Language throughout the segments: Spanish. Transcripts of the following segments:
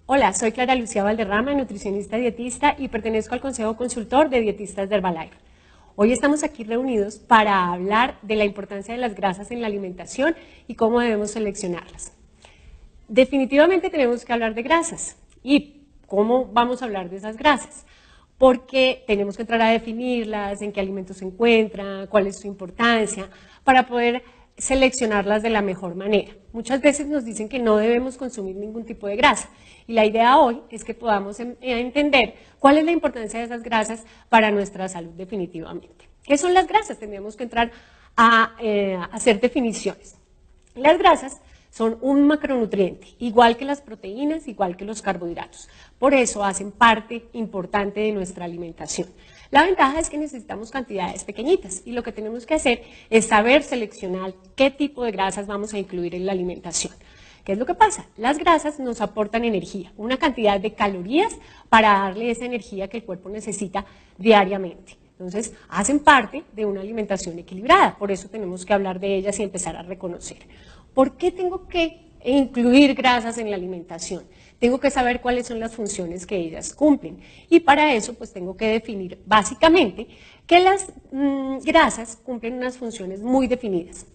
Hola, soy Clara Lucía Valderrama, nutricionista dietista y pertenezco al Consejo Consultor de Dietistas de Herbalife. Hoy estamos aquí reunidos para hablar de la importancia de las grasas en la alimentación y cómo debemos seleccionarlas. Definitivamente tenemos que hablar de grasas y cómo vamos a hablar de esas grasas, porque tenemos que entrar a definirlas, en qué alimentos se encuentran, cuál es su importancia, para poder seleccionarlas de la mejor manera. Muchas veces nos dicen que no debemos consumir ningún tipo de grasa y la idea hoy es que podamos entender cuál es la importancia de esas grasas para nuestra salud definitivamente. ¿Qué son las grasas? Tendríamos que entrar a hacer definiciones. Las grasas son un macronutriente, igual que las proteínas, igual que los carbohidratos. Por eso hacen parte importante de nuestra alimentación. La ventaja es que necesitamos cantidades pequeñitas y lo que tenemos que hacer es saber seleccionar qué tipo de grasas vamos a incluir en la alimentación. ¿Qué es lo que pasa? Las grasas nos aportan energía, una cantidad de calorías para darle esa energía que el cuerpo necesita diariamente. Entonces, hacen parte de una alimentación equilibrada, por eso tenemos que hablar de ellas y empezar a reconocer. ¿Por qué tengo que incluir grasas en la alimentación? Tengo que saber cuáles son las funciones que ellas cumplen. Y para eso, pues tengo que definir básicamente que las grasas cumplen unas funciones muy definidas.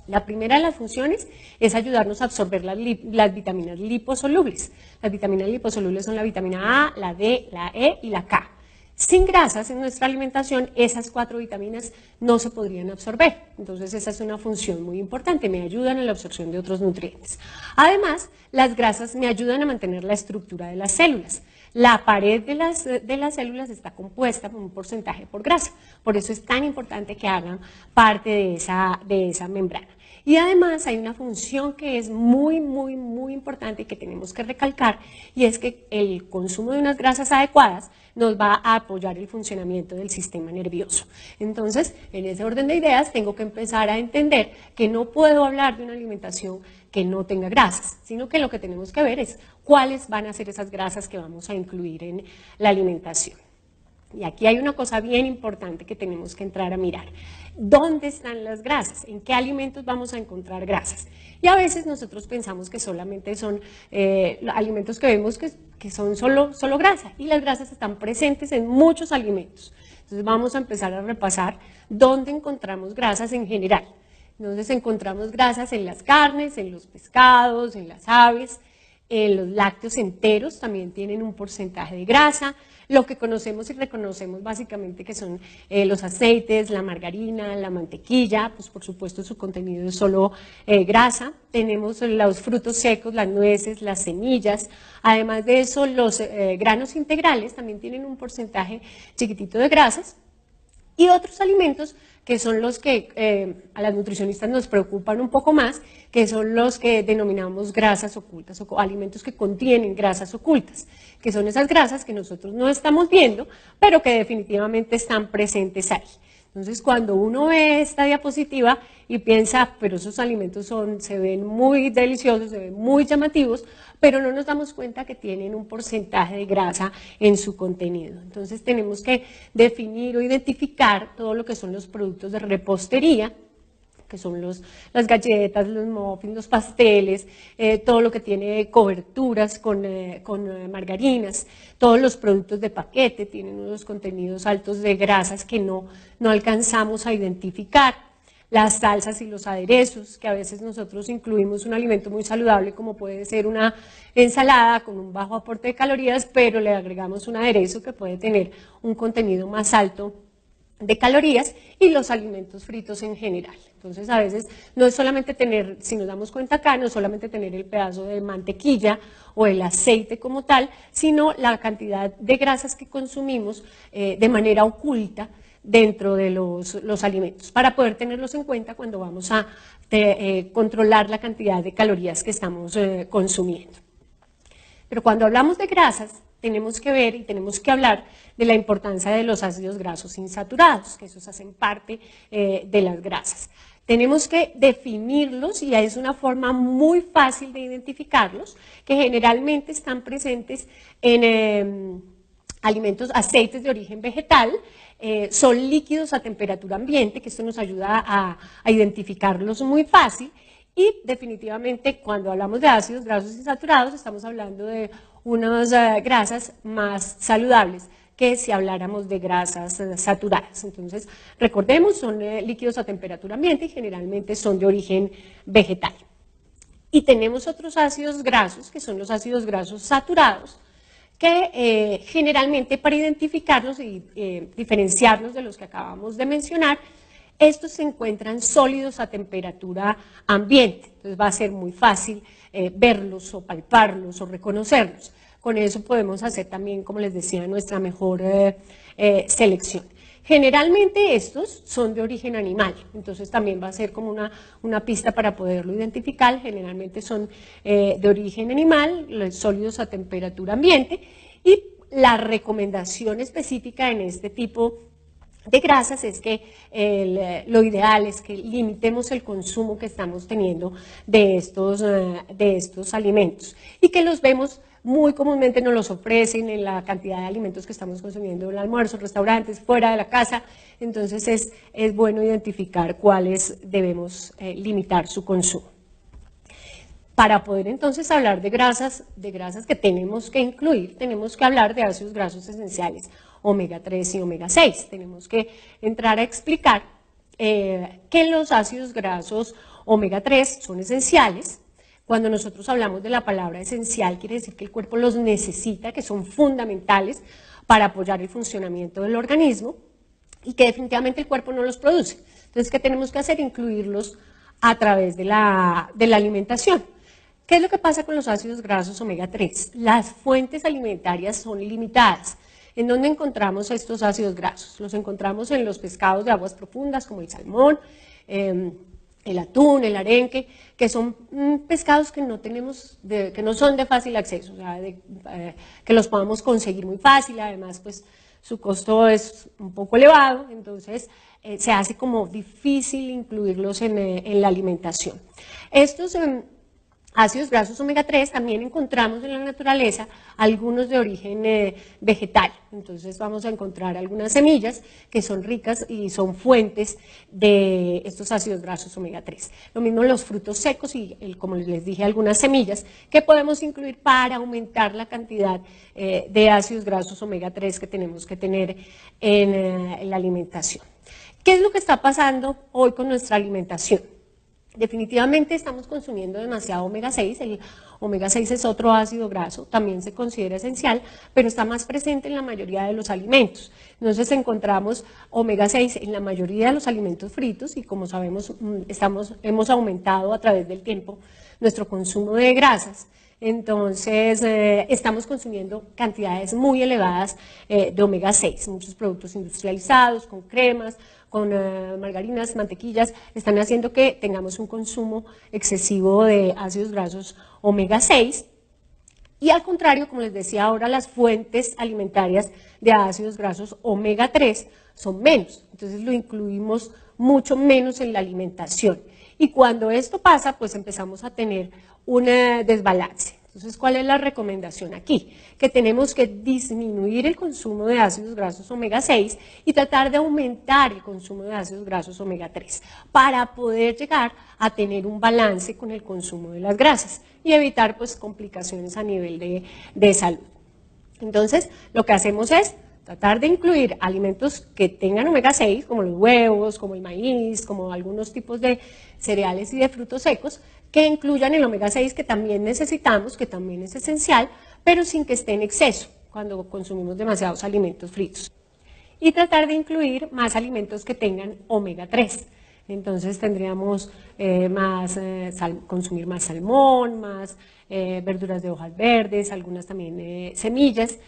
La primera de las funciones es ayudarnos a absorber las vitaminas liposolubles. Las vitaminas liposolubles son la vitamina A, la D, la E y la K. Sin grasas en nuestra alimentación, esas 4 vitaminas no se podrían absorber. Entonces, esa es una función muy importante, me ayudan en la absorción de otros nutrientes. Además, las grasas me ayudan a mantener la estructura de las células. La pared de las células está compuesta por un porcentaje por grasa. Por eso es tan importante que hagan parte de esa membrana. Y además hay una función que es muy importante y que tenemos que recalcar, y es que el consumo de unas grasas adecuadas nos va a apoyar el funcionamiento del sistema nervioso. Entonces, en ese orden de ideas, tengo que empezar a entender que no puedo hablar de una alimentación que no tenga grasas, sino que lo que tenemos que ver es cuáles van a ser esas grasas que vamos a incluir en la alimentación. Y aquí hay una cosa bien importante que tenemos que entrar a mirar. ¿Dónde están las grasas? ¿En qué alimentos vamos a encontrar grasas? Y a veces nosotros pensamos que solamente son alimentos que vemos que son solo grasa. Y las grasas están presentes en muchos alimentos. Entonces vamos a empezar a repasar dónde encontramos grasas en general. Entonces encontramos grasas en las carnes, en los pescados, en las aves. Los lácteos enteros también tienen un porcentaje de grasa. Lo que conocemos y reconocemos básicamente que son los aceites, la margarina, la mantequilla, pues por supuesto su contenido es solo grasa. Tenemos los frutos secos, las nueces, las semillas. Además de eso, los granos integrales también tienen un porcentaje chiquitito de grasas. Y otros alimentos que son los que a las nutricionistas nos preocupan un poco más, que son los que denominamos grasas ocultas o alimentos que contienen grasas ocultas, que son esas grasas que nosotros no estamos viendo, pero que definitivamente están presentes ahí. Entonces, cuando uno ve esta diapositiva y piensa, pero esos alimentos se ven muy deliciosos, se ven muy llamativos, pero no nos damos cuenta que tienen un porcentaje de grasa en su contenido. Entonces, tenemos que definir o identificar todo lo que son los productos de repostería, que son las galletas, los muffins, los pasteles, todo lo que tiene coberturas con margarinas, todos los productos de paquete tienen unos contenidos altos de grasas que no alcanzamos a identificar. Las salsas y los aderezos, que a veces nosotros incluimos un alimento muy saludable como puede ser una ensalada con un bajo aporte de calorías, pero le agregamos un aderezo que puede tener un contenido más alto de calorías, y los alimentos fritos en general. Entonces, a veces no es solamente tener, si nos damos cuenta acá, no es solamente tener el pedazo de mantequilla o el aceite como tal, sino la cantidad de grasas que consumimos de manera oculta dentro de los alimentos, para poder tenerlos en cuenta cuando vamos a controlar la cantidad de calorías que estamos consumiendo. Pero cuando hablamos de grasas, tenemos que ver y tenemos que hablar de la importancia de los ácidos grasos insaturados, que esos hacen parte de las grasas. Tenemos que definirlos y es una forma muy fácil de identificarlos, que generalmente están presentes en alimentos, aceites de origen vegetal, son líquidos a temperatura ambiente, que esto nos ayuda a identificarlos muy fácil, Y definitivamente cuando hablamos de ácidos grasos insaturados estamos hablando de unas grasas más saludables que si habláramos de grasas saturadas. Entonces, recordemos, son líquidos a temperatura ambiente y generalmente son de origen vegetal. Y tenemos otros ácidos grasos, que son los ácidos grasos saturados, que generalmente para identificarlos y diferenciarlos de los que acabamos de mencionar, estos se encuentran sólidos a temperatura ambiente. Entonces va a ser muy fácil verlos o palparlos o reconocerlos. Con eso podemos hacer también, como les decía, nuestra mejor selección. Generalmente estos son de origen animal, entonces también va a ser como una pista para poderlo identificar. Generalmente son de origen animal, sólidos a temperatura ambiente, y la recomendación específica en este tipo de grasas es que lo ideal es que limitemos el consumo que estamos teniendo de estos alimentos y que los vemos muy comúnmente nos los ofrecen en la cantidad de alimentos que estamos consumiendo en el almuerzo, restaurantes, fuera de la casa. Entonces es bueno identificar cuáles debemos limitar su consumo. Para poder entonces hablar de grasas que tenemos que incluir, tenemos que hablar de ácidos grasos esenciales, omega 3 y omega 6. Tenemos que entrar a explicar que los ácidos grasos omega 3 son esenciales. Cuando nosotros hablamos de la palabra esencial, quiere decir que el cuerpo los necesita, que son fundamentales para apoyar el funcionamiento del organismo y que definitivamente el cuerpo no los produce. Entonces, ¿qué tenemos que hacer? Incluirlos a través de la alimentación. ¿Qué es lo que pasa con los ácidos grasos omega 3? Las fuentes alimentarias son limitadas. ¿En dónde encontramos estos ácidos grasos? Los encontramos en los pescados de aguas profundas, como el salmón, el atún, el arenque, que son pescados que que no son de fácil acceso, o sea, que los podamos conseguir muy fácil. Además, pues su costo es un poco elevado, entonces se hace como difícil incluirlos en la alimentación. Estos ácidos grasos omega 3 también encontramos en la naturaleza algunos de origen vegetal. Entonces vamos a encontrar algunas semillas que son ricas y son fuentes de estos ácidos grasos omega 3. Lo mismo los frutos secos y, como les dije, algunas semillas que podemos incluir para aumentar la cantidad de ácidos grasos omega 3 que tenemos que tener en la alimentación. ¿Qué es lo que está pasando hoy con nuestra alimentación? Definitivamente estamos consumiendo demasiado omega 6, el omega 6 es otro ácido graso, también se considera esencial, pero está más presente en la mayoría de los alimentos. Entonces encontramos omega 6 en la mayoría de los alimentos fritos y como sabemos hemos aumentado a través del tiempo nuestro consumo de grasas. Entonces, estamos consumiendo cantidades muy elevadas de omega 6, muchos productos industrializados, con cremas, con margarinas, mantequillas, están haciendo que tengamos un consumo excesivo de ácidos grasos omega 6. Y al contrario, como les decía ahora, las fuentes alimentarias de ácidos grasos omega 3 son menos, entonces lo incluimos mucho menos en la alimentación. Y cuando esto pasa, pues empezamos a tener un desbalance. Entonces, ¿cuál es la recomendación aquí? Que tenemos que disminuir el consumo de ácidos grasos omega 6 y tratar de aumentar el consumo de ácidos grasos omega 3 para poder llegar a tener un balance con el consumo de las grasas y evitar pues complicaciones a nivel de salud. Entonces, lo que hacemos es tratar de incluir alimentos que tengan omega 6, como los huevos, como el maíz, como algunos tipos de cereales y de frutos secos, que incluyan el omega 6 que también necesitamos, que también es esencial, pero sin que esté en exceso cuando consumimos demasiados alimentos fritos. Y tratar de incluir más alimentos que tengan omega 3. Entonces tendríamos consumir más salmón, más verduras de hojas verdes, algunas también semillas,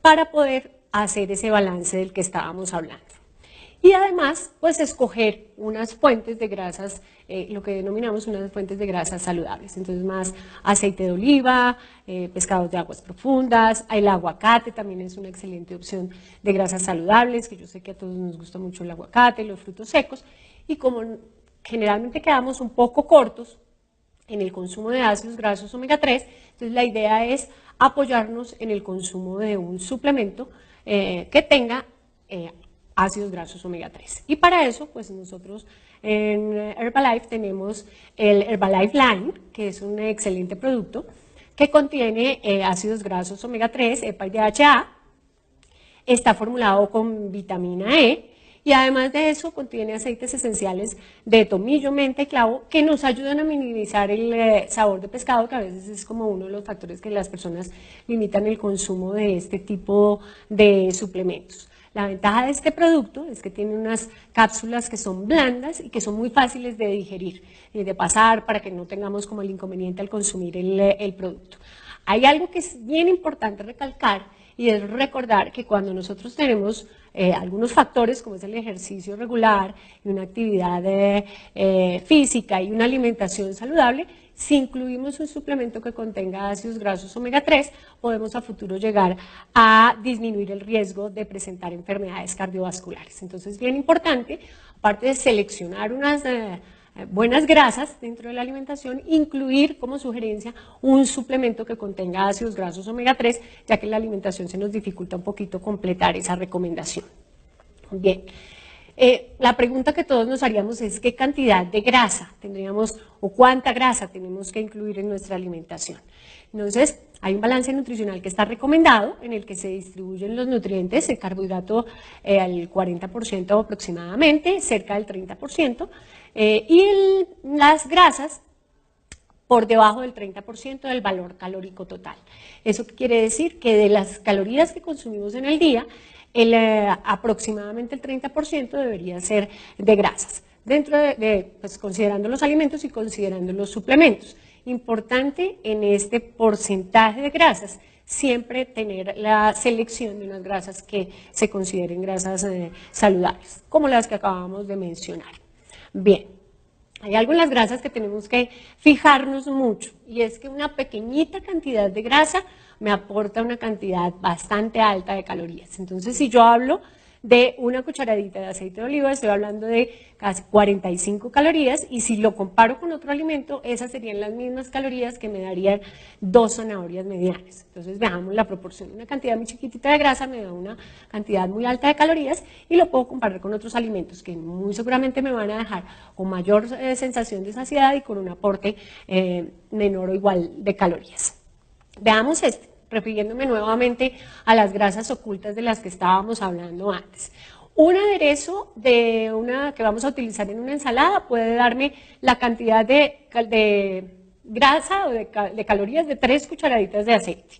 para poder hacer ese balance del que estábamos hablando. Y además, pues escoger unas fuentes de grasas, lo que denominamos unas fuentes de grasas saludables. Entonces, más aceite de oliva, pescados de aguas profundas, el aguacate también es una excelente opción de grasas saludables, que yo sé que a todos nos gusta mucho el aguacate, los frutos secos, y como generalmente quedamos un poco cortos en el consumo de ácidos grasos omega 3, entonces la idea es apoyarnos en el consumo de un suplemento que tenga ácidos grasos omega 3. Y para eso, pues nosotros en Herbalife tenemos el Herbalife Line, que es un excelente producto que contiene ácidos grasos omega 3, EPA y DHA. Está formulado con vitamina E y además de eso contiene aceites esenciales de tomillo, menta y clavo que nos ayudan a minimizar el sabor de pescado, que a veces es como uno de los factores que las personas limitan el consumo de este tipo de suplementos. La ventaja de este producto es que tiene unas cápsulas que son blandas y que son muy fáciles de digerir y de pasar para que no tengamos como el inconveniente al consumir el producto. Hay algo que es bien importante recalcar y es recordar que cuando nosotros tenemos algunos factores como es el ejercicio regular y una actividad física y una alimentación saludable, si incluimos un suplemento que contenga ácidos grasos omega 3, podemos a futuro llegar a disminuir el riesgo de presentar enfermedades cardiovasculares. Entonces, bien importante, aparte de seleccionar unas buenas grasas dentro de la alimentación, incluir como sugerencia un suplemento que contenga ácidos grasos omega 3, ya que en la alimentación se nos dificulta un poquito completar esa recomendación. Bien. La pregunta que todos nos haríamos es qué cantidad de grasa tendríamos o cuánta grasa tenemos que incluir en nuestra alimentación. Entonces, hay un balance nutricional que está recomendado en el que se distribuyen los nutrientes, el carbohidrato al 40% aproximadamente, cerca del 30%, y las grasas por debajo del 30% del valor calórico total. ¿Eso quiere decir? Que de las calorías que consumimos en el día, aproximadamente el 30% debería ser de grasas, dentro pues, considerando los alimentos y considerando los suplementos. Importante en este porcentaje de grasas siempre tener la selección de unas grasas que se consideren grasas saludables, como las que acabamos de mencionar. Bien, hay algunas grasas que tenemos que fijarnos mucho y es que una pequeñita cantidad de grasa me aporta una cantidad bastante alta de calorías. Entonces, si yo hablo de una cucharadita de aceite de oliva, estoy hablando de casi 45 calorías y si lo comparo con otro alimento, esas serían las mismas calorías que me darían 2 zanahorias medianas. Entonces veamos la proporción. Una cantidad muy chiquitita de grasa me da una cantidad muy alta de calorías y lo puedo comparar con otros alimentos que muy seguramente me van a dejar con mayor sensación de saciedad y con un aporte menor o igual de calorías. Veamos refiriéndome nuevamente a las grasas ocultas de las que estábamos hablando antes. Un aderezo que vamos a utilizar en una ensalada puede darme la cantidad de grasa o de calorías de 3 cucharaditas de aceite.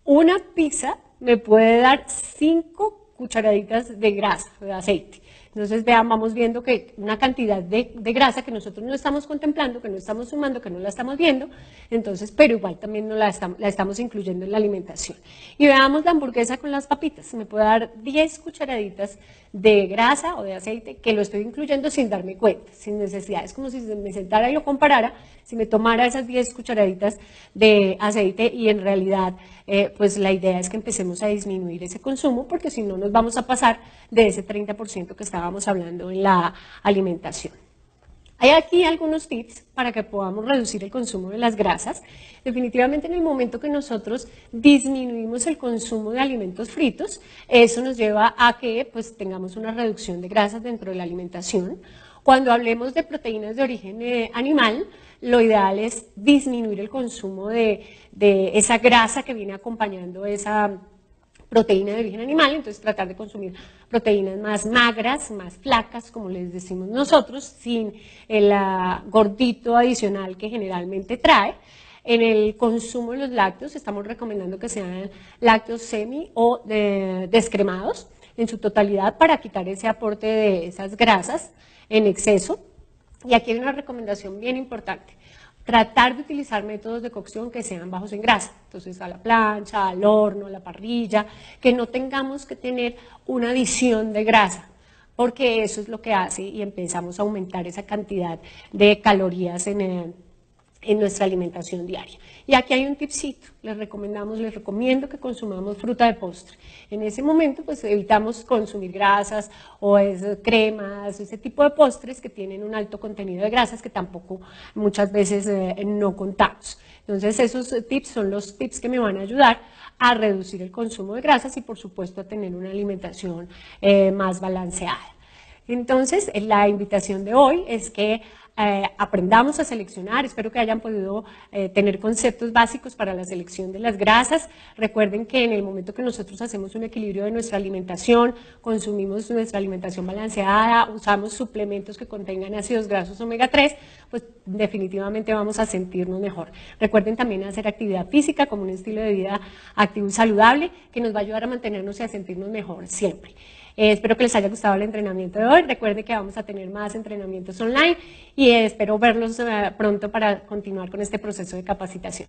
Una pizza me puede dar 5 cucharaditas de grasa, de aceite. Entonces, vamos viendo que una cantidad de grasa que nosotros no estamos contemplando, que no estamos sumando, que no la estamos viendo, entonces, pero igual también no la estamos incluyendo en la alimentación. Y veamos la hamburguesa con las papitas. Me puede dar 10 cucharaditas de grasa o de aceite que lo estoy incluyendo sin darme cuenta, sin necesidad. Es como si me sentara y lo comparara, si me tomara esas 10 cucharaditas de aceite y en realidad, pues la idea es que empecemos a disminuir ese consumo porque si no nos vamos a pasar de ese 30% que estábamos hablando en la alimentación. Hay aquí algunos tips para que podamos reducir el consumo de las grasas. Definitivamente en el momento que nosotros disminuimos el consumo de alimentos fritos, eso nos lleva a que pues, tengamos una reducción de grasas dentro de la alimentación. Cuando hablemos de proteínas de origen animal, lo ideal es disminuir el consumo de esa grasa que viene acompañando esa proteína de origen animal, entonces tratar de consumir proteínas más magras, más flacas, como les decimos nosotros, sin el gordito adicional que generalmente trae. En el consumo de los lácteos estamos recomendando que sean lácteos semi o descremados en su totalidad para quitar ese aporte de esas grasas en exceso. Y aquí hay una recomendación bien importante. Tratar de utilizar métodos de cocción que sean bajos en grasa, entonces a la plancha, al horno, a la parrilla, que no tengamos que tener una adición de grasa, porque eso es lo que hace y empezamos a aumentar esa cantidad de calorías en nuestra alimentación diaria. Y aquí hay un tipcito, les recomiendo que consumamos fruta de postre. En ese momento pues evitamos consumir grasas o cremas, ese tipo de postres que tienen un alto contenido de grasas que tampoco muchas veces no contamos. Entonces esos tips son los tips que me van a ayudar a reducir el consumo de grasas y por supuesto a tener una alimentación más balanceada. Entonces, la invitación de hoy es que aprendamos a seleccionar. Espero que hayan podido tener conceptos básicos para la selección de las grasas. Recuerden que en el momento que nosotros hacemos un equilibrio de nuestra alimentación, consumimos nuestra alimentación balanceada, usamos suplementos que contengan ácidos grasos omega 3, pues definitivamente vamos a sentirnos mejor. Recuerden también hacer actividad física como un estilo de vida activo y saludable que nos va a ayudar a mantenernos y a sentirnos mejor siempre. Espero que les haya gustado el entrenamiento de hoy. Recuerden que vamos a tener más entrenamientos online y espero verlos pronto para continuar con este proceso de capacitación.